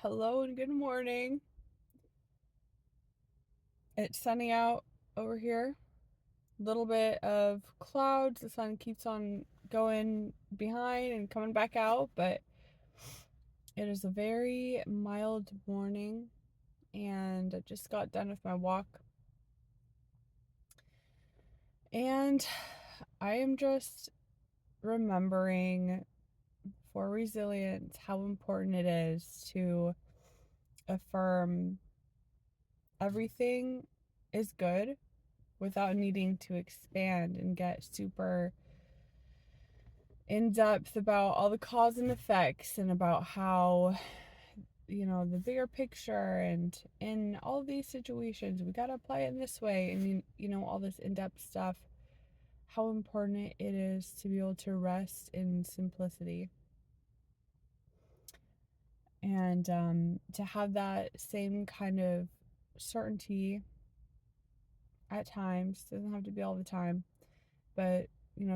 Hello and good morning. It's sunny out over here. Little bit of clouds. The sun keeps on going behind and coming back out, but it is a very mild morning and I just got done with my walk. And I am just remembering for resilience how important it is to affirm everything is good without needing to expand and get super in depth about all the cause and effects and about how, the bigger picture and in all these situations, we got to apply it in this way. And, all this in depth stuff, how important it is to be able to rest in simplicity and to have that same kind of certainty at times. Doesn't have to be all the time, but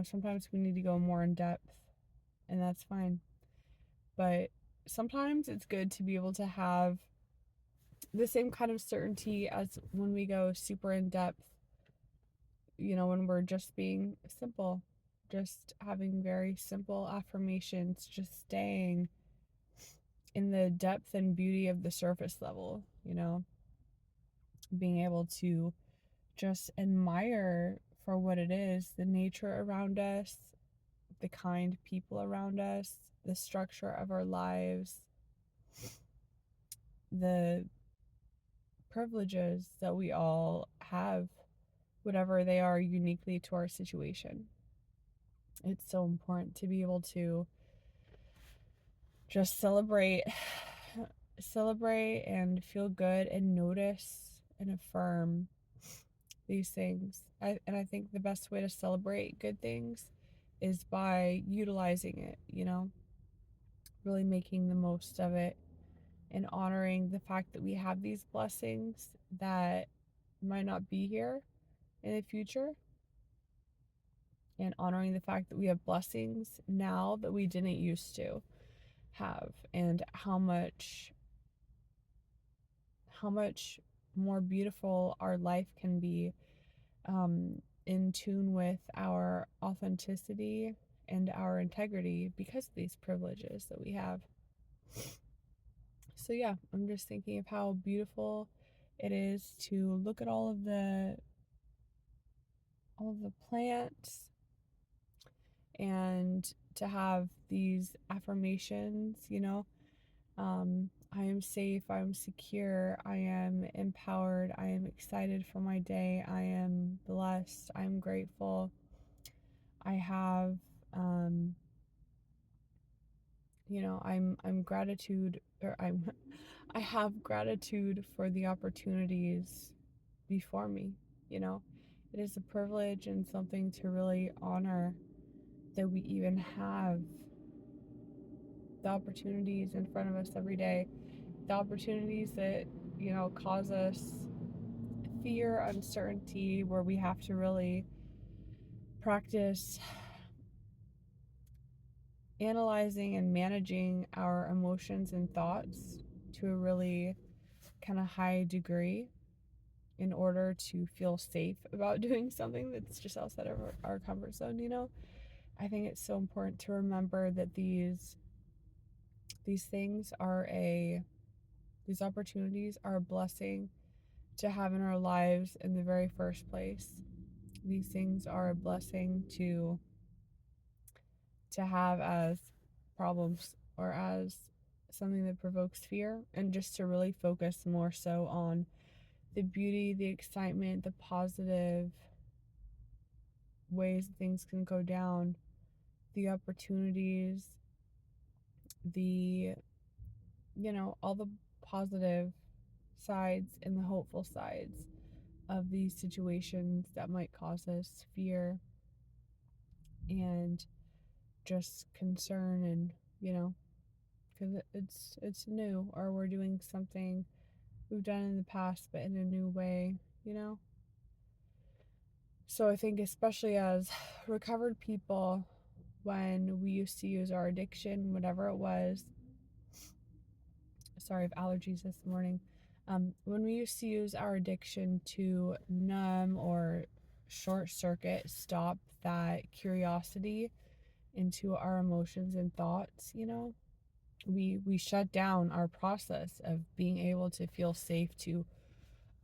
sometimes we need to go more in depth, and that's fine. But sometimes it's good to be able to have the same kind of certainty as when we go super in depth, when we're just being simple, just having very simple affirmations, just staying in the depth and beauty of the surface level, being able to just admire for what it is, the nature around us, the kind people around us, the structure of our lives, the privileges that we all have, whatever they are uniquely to our situation. It's so important to be able to just celebrate and feel good and notice and affirm these things. And I think the best way to celebrate good things is by utilizing it, really making the most of it and honoring the fact that we have these blessings that might not be here in the future, and honoring the fact that we have blessings now that we didn't used to have, and how much more beautiful our life can be, in tune with our authenticity and our integrity because of these privileges that we have. So yeah, I'm just thinking of how beautiful it is to look at all of the plants and to have these affirmations, I am safe, I am secure, I am empowered, I am excited for my day, I am blessed, I am grateful. I have I'm gratitude or I'm I have gratitude for the opportunities before me, you know. It is a privilege and something to really honor that we even have the opportunities in front of us every day, the opportunities that, cause us fear, uncertainty, where we have to really practice analyzing and managing our emotions and thoughts to a really kind of high degree in order to feel safe about doing something that's just outside of our comfort zone. I think it's so important to remember that these things are these opportunities are a blessing to have in our lives in the very first place. These things are a blessing to have as problems or as something that provokes fear, and just to really focus more so on the beauty, the excitement, the positive ways things can go down, the opportunities, the, all the positive sides and the hopeful sides of these situations that might cause us fear and just concern, and because it's new, or we're doing something we've done in the past but in a new way. So I think, especially as recovered people, when we used to use our addiction, whatever it was, sorry, of allergies this morning. When we used to use our addiction to numb or short circuit, stop that curiosity into our emotions and thoughts, we shut down our process of being able to feel safe to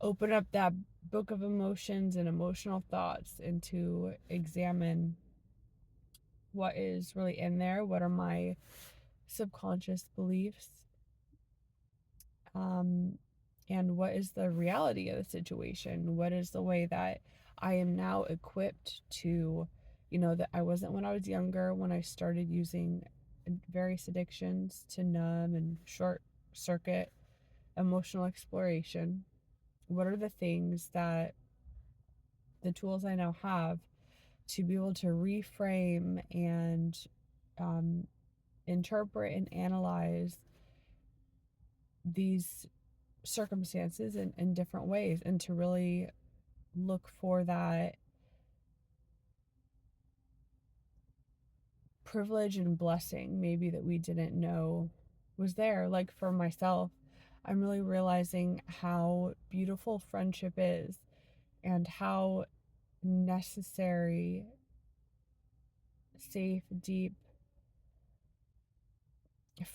open up that book of emotions and emotional thoughts and to examine what is really in there, what are my subconscious beliefs, um, and what is the reality of the situation, what is the way that I am now equipped to, that I wasn't when I was younger, when I started using various addictions to numb and short circuit emotional exploration. What are the things that the tools I now have to be able to reframe and um, interpret and analyze these circumstances in different ways, and to really look for that privilege and blessing maybe that we didn't know was there. Like for myself, I'm really realizing how beautiful friendship is and how necessary safe, deep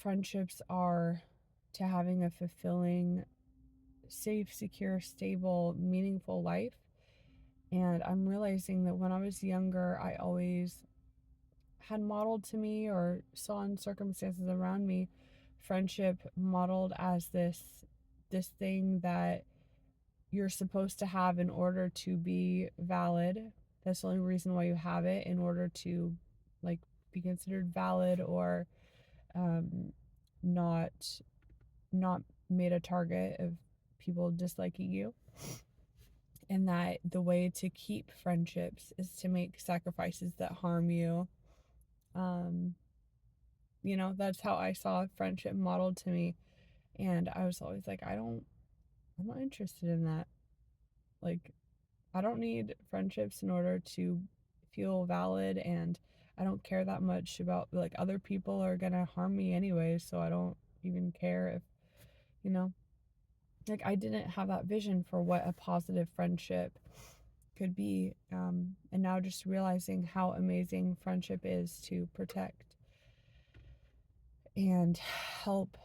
friendships are to having a fulfilling, safe, secure, stable, meaningful life. And I'm realizing that when I was younger, I always had modeled to me or saw in circumstances around me friendship modeled as this thing that you're supposed to have in order to be valid. That's the only reason why you have it, in order to like be considered valid or um, not not made a target of people disliking you. And that the way to keep friendships is to make sacrifices that harm you. um, that's how I saw friendship modeled to me. And I was always like, I'm not interested in that. Like, I don't need friendships in order to feel valid, and I don't care that much about, like, other people are gonna harm me anyway, so I don't even care if, you know, like, I didn't have that vision for what a positive friendship could be. And now just realizing how amazing friendship is to protect and help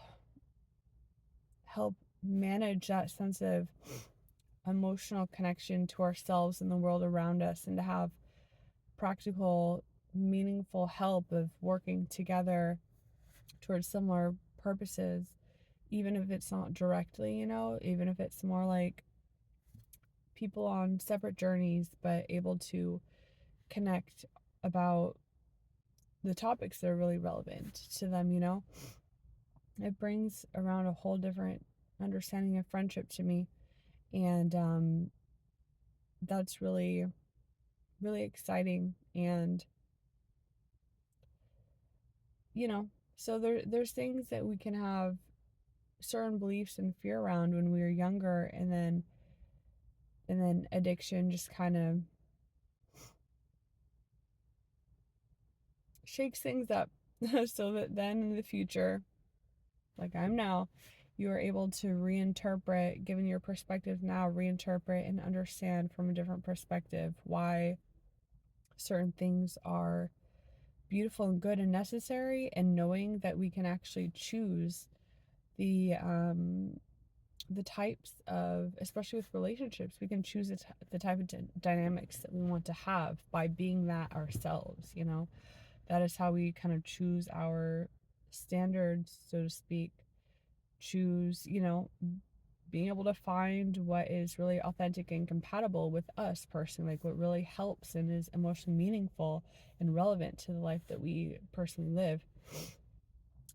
manage that sense of emotional connection to ourselves and the world around us, and to have practical, meaningful help of working together towards similar purposes, even if it's not directly, even if it's more like people on separate journeys, but able to connect about the topics that are really relevant to them. It brings around a whole different understanding of friendship to me. And that's really, really exciting. And, so there's things that we can have certain beliefs and fear around when we were younger, and then addiction just kind of shakes things up so that then in the future, like I'm now, you are able to reinterpret, given your perspective now, reinterpret and understand from a different perspective why certain things are beautiful and good and necessary, and knowing that we can actually choose the types of, especially with relationships, we can choose the type of dynamics that we want to have by being that ourselves. That is how we kind of choose our standards, so to speak. Choose, being able to find what is really authentic and compatible with us personally, like what really helps and is emotionally meaningful and relevant to the life that we personally live.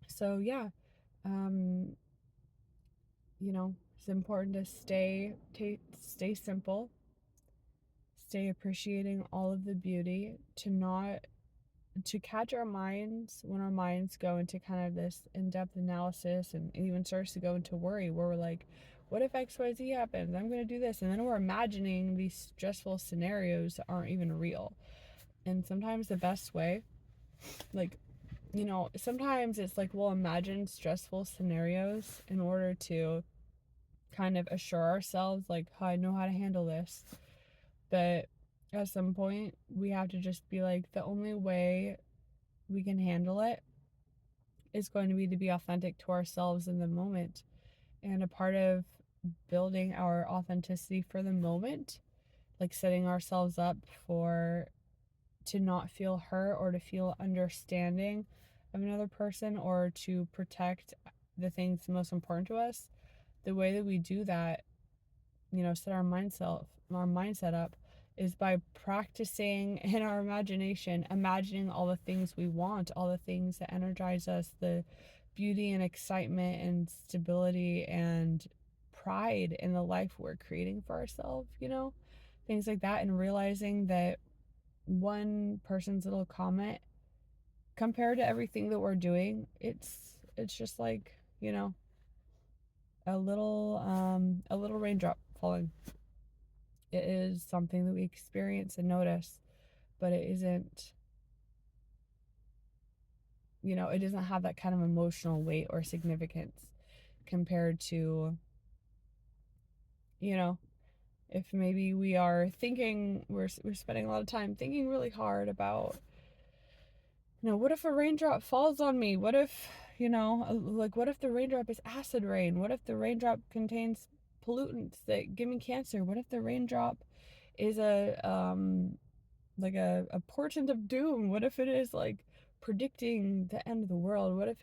So yeah, um, it's important to stay simple, stay appreciating all of the beauty, to catch our minds when our minds go into kind of this in-depth analysis, and it even starts to go into worry, where we're like, what if XYZ happens? I'm going to do this. And then we're imagining these stressful scenarios that aren't even real. And sometimes the best way, like sometimes it's like we'll imagine stressful scenarios in order to kind of assure ourselves, like, "Oh, I know how to handle this." But at some point, we have to just be like, the only way we can handle it is going to be authentic to ourselves in the moment. And a part of building our authenticity for the moment, like setting ourselves up for to not feel hurt or to feel understanding of another person or to protect the things most important to us, the way that we do that, set our mindset up is by practicing in our imagination, imagining all the things we want, all the things that energize us, the beauty and excitement and stability and pride in the life we're creating for ourselves, things like that, and realizing that one person's little comment compared to everything that we're doing, it's just like, a little raindrop falling. It is something that we experience and notice, but it doesn't have that kind of emotional weight or significance compared to, you know, if maybe we are thinking, we're spending a lot of time thinking really hard about, what if a raindrop falls on me? What if, like, what if the raindrop is acid rain? What if the raindrop contains pollutants that give me cancer? What if the raindrop is a portent of doom? What if it is like predicting the end of the world? What if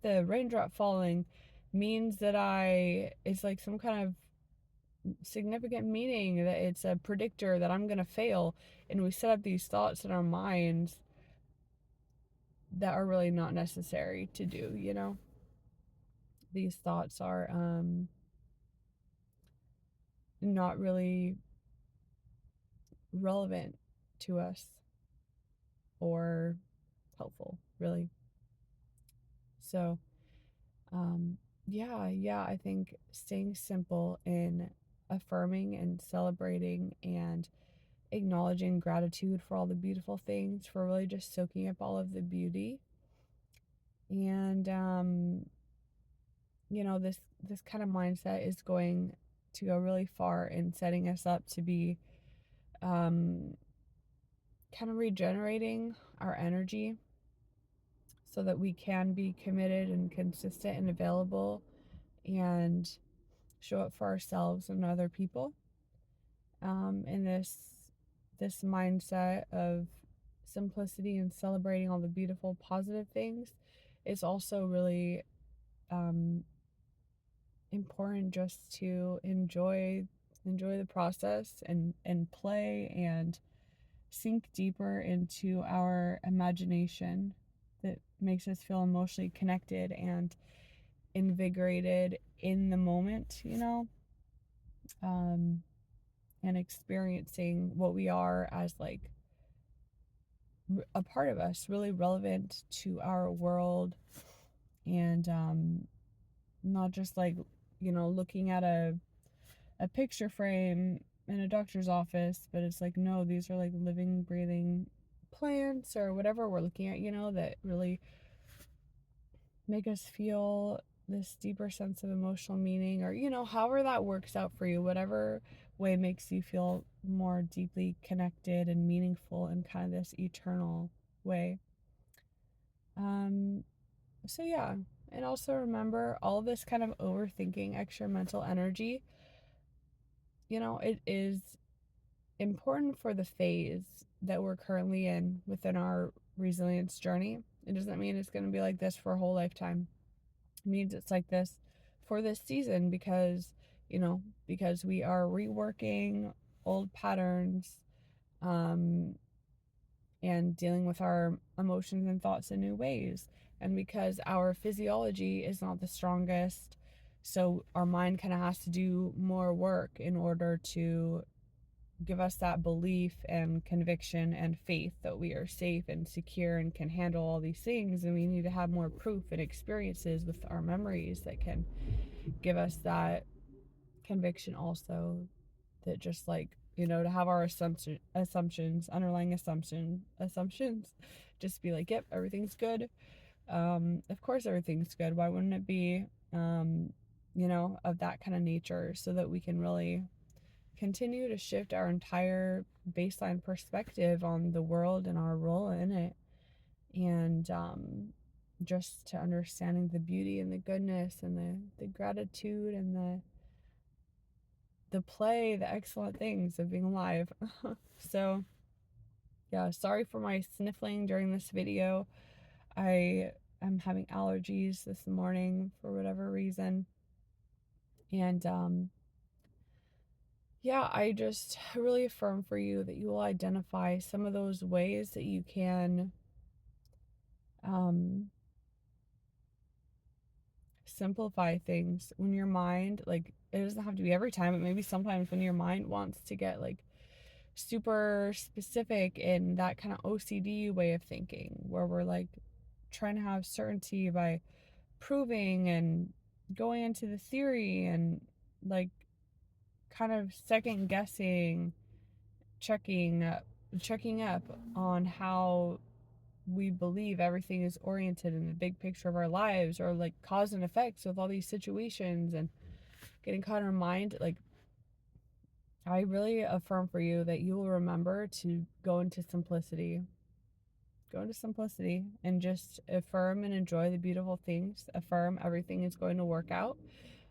the raindrop falling means that it's like some kind of significant meaning, that it's a predictor that I'm gonna fail? And we set up these thoughts in our minds that are really not necessary to do. These thoughts are not really relevant to us or helpful, really. So, yeah, I think staying simple in affirming and celebrating and acknowledging gratitude for all the beautiful things, for really just soaking up all of the beauty. And this kind of mindset is going to go really far in setting us up to be kind of regenerating our energy so that we can be committed and consistent and available and show up for ourselves and other people. In this mindset of simplicity and celebrating all the beautiful positive things is also really important, just to enjoy the process and play and sink deeper into our imagination that makes us feel emotionally connected and invigorated in the moment, and experiencing what we are as like a part of us, really relevant to our world, and not just like, looking at a picture frame in a doctor's office, but it's like, no, these are like living, breathing plants or whatever we're looking at, that really make us feel this deeper sense of emotional meaning, or, however that works out for you, whatever way makes you feel more deeply connected and meaningful in kind of this eternal way. So yeah, and also remember, all this kind of overthinking, extra mental energy, it is important for the phase that we're currently in within our resilience journey. It doesn't mean it's going to be like this for a whole lifetime. It means it's like this for this season because we are reworking old patterns, and dealing with our emotions and thoughts in new ways, and because our physiology is not the strongest, so our mind kind of has to do more work in order to give us that belief and conviction and faith that we are safe and secure and can handle all these things. And we need to have more proof and experiences with our memories that can give us that conviction also, that just like, to have our assumptions, underlying assumptions just be like, yep, everything's good. Of course everything's good. Why wouldn't it be, of that kind of nature, so that we can really continue to shift our entire baseline perspective on the world and our role in it. And just to understanding the beauty and the goodness and the gratitude and the play, the excellent things of being alive. So yeah, sorry for my sniffling during this video. I am having allergies this morning for whatever reason. And yeah, I just really affirm for you that you will identify some of those ways that you can um, simplify things when your mind, like, it doesn't have to be every time, but maybe sometimes when your mind wants to get like super specific in that kind of OCD way of thinking, where we're like trying to have certainty by proving and going into the theory and like kind of second guessing, checking up on how we believe everything is oriented in the big picture of our lives, or like cause and effects with all these situations, and getting caught in our mind. Like, I really affirm for you that you will remember to go into simplicity and just affirm and enjoy the beautiful things. Affirm everything is going to work out.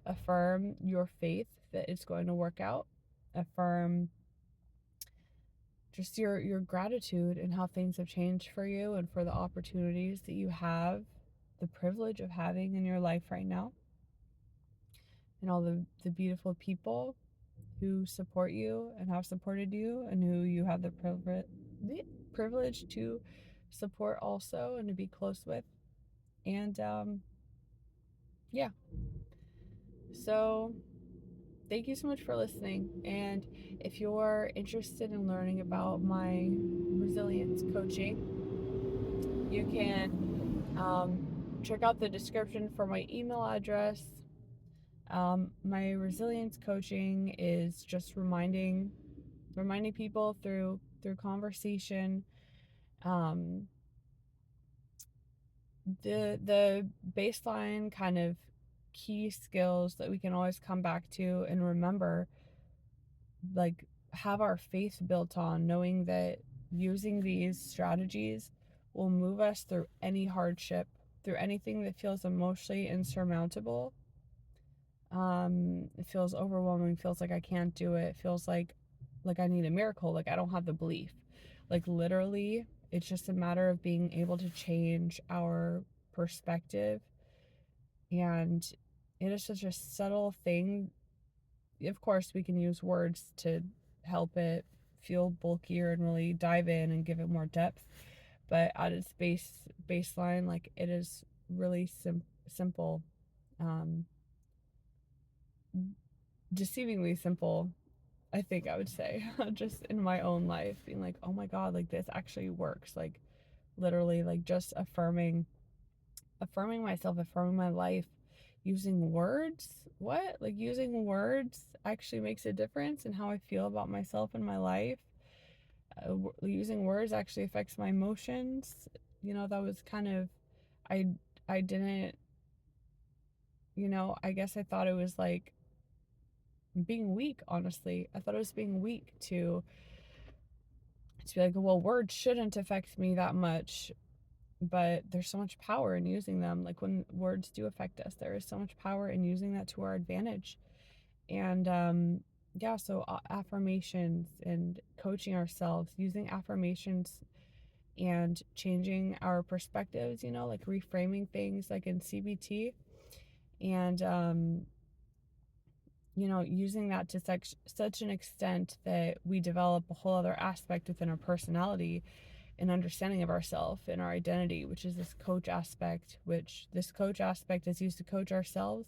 Affirm your faith that it's going to work out. Affirm just your gratitude and how things have changed for you, and for the opportunities that you have the privilege of having in your life right now, and all the beautiful people who support you and have supported you, and who you have the privilege to support also and to be close with. And yeah, so thank you so much for listening. And if you're interested in learning about my resilience coaching, you can check out the description for my email address. My resilience coaching is just reminding people through conversation, um, the baseline kind of key skills that we can always come back to and remember, like have our faith built on, knowing that using these strategies will move us through any hardship, through anything that feels emotionally insurmountable. It feels overwhelming, feels like I can't do it, feels like I need a miracle, like I don't have the belief. Like literally, it's just a matter of being able to change our perspective. And it is such a subtle thing. Of course, we can use words to help it feel bulkier and really dive in and give it more depth. But at its baseline, like, it is really simple. Um, Deceivingly simple, I think I would say, just in my own life, being like, oh my God, like this actually works. Like literally, like just affirming myself, affirming my life using words. What? Like using words actually makes a difference in how I feel about myself and my life. Using words actually affects my emotions. That was kind of, I didn't, I guess I thought it was like being weak, honestly. I thought it was being weak to be like, well, words shouldn't affect me that much, but there's so much power in using them. Like when words do affect us, there is so much power in using that to our advantage. And yeah, so affirmations and coaching ourselves, using affirmations and changing our perspectives, like reframing things like in CBT, and using that to such an extent that we develop a whole other aspect within our personality and understanding of ourselves and our identity, which is this coach aspect, which this coach aspect is used to coach ourselves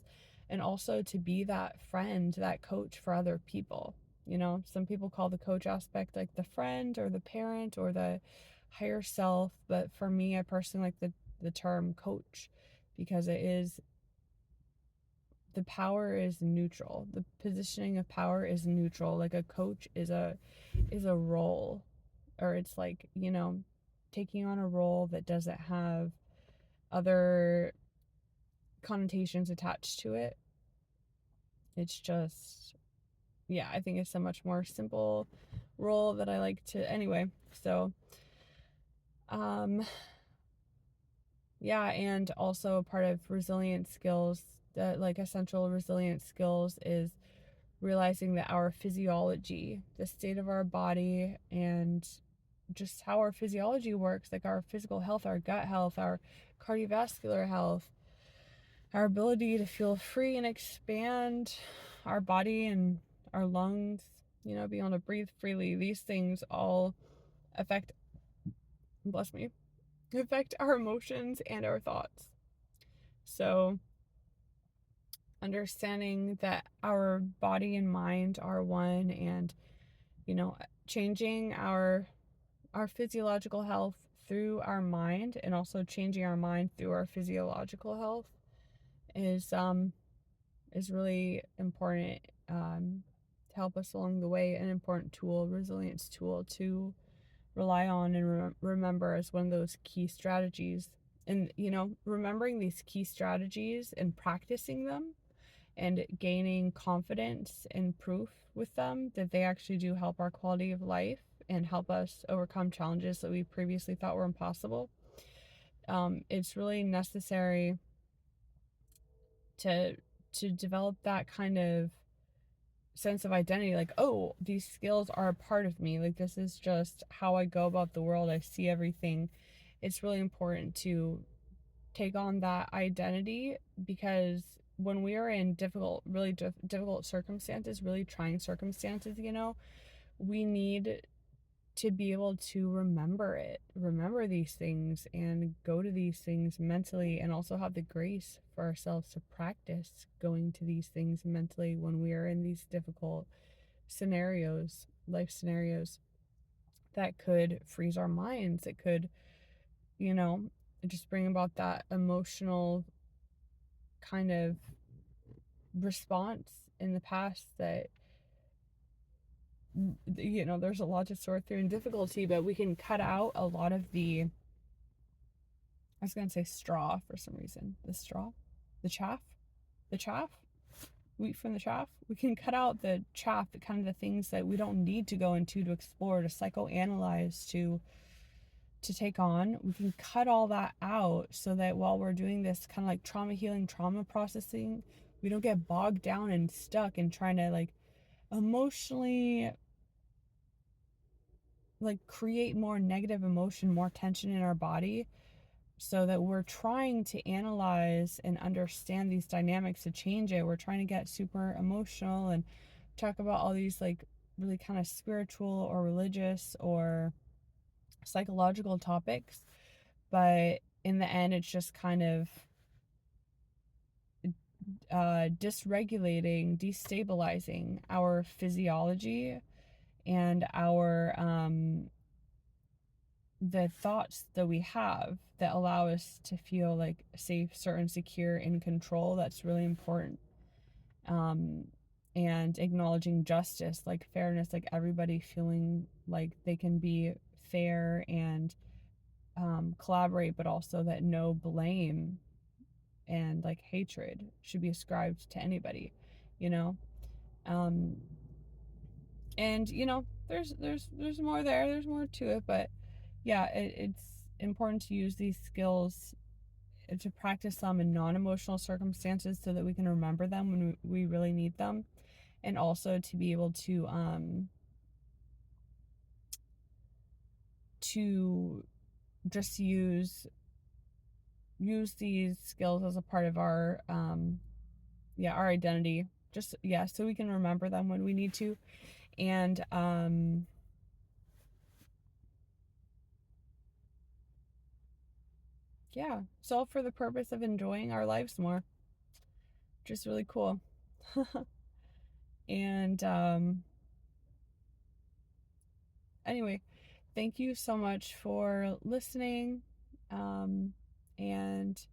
and also to be that friend, that coach for other people. Some people call the coach aspect like the friend or the parent or the higher self, but for me, I personally like the term coach, because the power is neutral. The positioning of power is neutral. Like a coach is a role, or it's like, taking on a role that doesn't have other connotations attached to it. It's just, yeah, I think it's a much more simple role that I like to, anyway. So, yeah, and also a part of resilience skills, that like essential resilience skills, is realizing that our physiology, the state of our body, and just how our physiology works, like our physical health, our gut health, our cardiovascular health, our ability to feel free and expand our body and our lungs, being able to breathe freely, these things all affect, bless me, affect our emotions and our thoughts. So, understanding that our body and mind are one, and changing our physiological health through our mind, and also changing our mind through our physiological health is really important, to help us along the way. An important tool, resilience tool, to rely on and remember as one of those key strategies. And remembering these key strategies and practicing them and gaining confidence and proof with them that they actually do help our quality of life and help us overcome challenges that we previously thought were impossible. It's really necessary to develop that kind of sense of identity, like, oh, these skills are a part of me, like this is just how I go about the world, I see everything. It's really important to take on that identity, because when we are in really difficult circumstances, really trying circumstances, we need to be able to remember these things and go to these things mentally, and also have the grace for ourselves to practice going to these things mentally when we are in these difficult life scenarios that could freeze our minds. It could, just bring about that emotional kind of response in the past that, there's a lot to sort through and difficulty, but we can cut out a lot of the, I was going to say straw for some reason. The chaff, wheat from the chaff. We can cut out the chaff, the kind of the things that we don't need to go into, to explore, to psychoanalyze, to take on. We can cut all that out so that while we're doing this kind of like trauma healing, trauma processing, we don't get bogged down and stuck in trying to like emotionally like create more negative emotion, more tension in our body, so that we're trying to analyze and understand these dynamics to change it. We're trying to get super emotional and talk about all these like really kind of spiritual or religious or psychological topics, but in the end it's just kind of dysregulating, destabilizing our physiology and our the thoughts that we have that allow us to feel like safe, certain, secure, in control. That's really important. And acknowledging justice, like fairness, like everybody feeling like they can be fair and collaborate, but also that no blame and like hatred should be ascribed to anybody, you know. Um, and there's more there. There's more to it, but yeah, it's important to use these skills, to practice them in non-emotional circumstances so that we can remember them when we really need them, and also to be able to just use these skills as a part of our our identity, just so we can remember them when we need to. And so for the purpose of enjoying our lives more, just really cool. And anyway, thank you so much for listening, and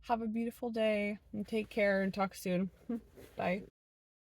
have a beautiful day, and take care, and talk soon. Bye.